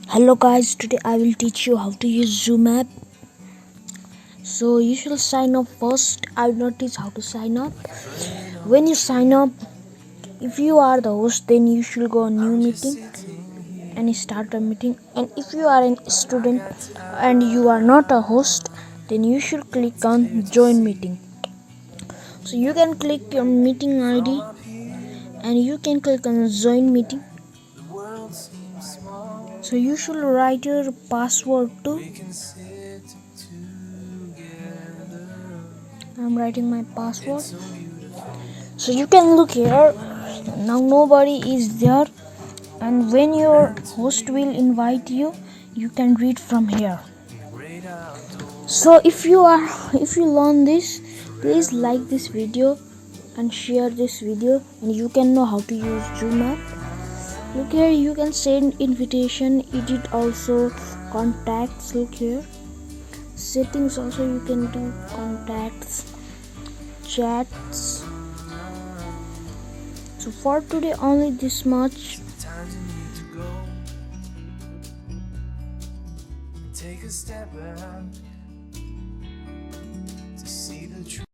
Hello guys, today I will teach you how to use Zoom app. So you should sign up first. I will not teach how to sign up. When you sign up, if you are the host, then you should go on new meeting and start a meeting. And if you are a student and you are not a host, then you should click on join meeting. So you can click your meeting ID and you can click on join meeting. So you should write your password too. I'm writing my password. So you can look here. Now nobody is there, and when your host will invite you, you can read from here. So if you learn this, please like this video and share this video, and you can know how to use Zoom app. Look here, you can send invitation, edit also contacts. Look here, settings also you can do contacts, chats. So for today only this much. Take a step back to see the truth.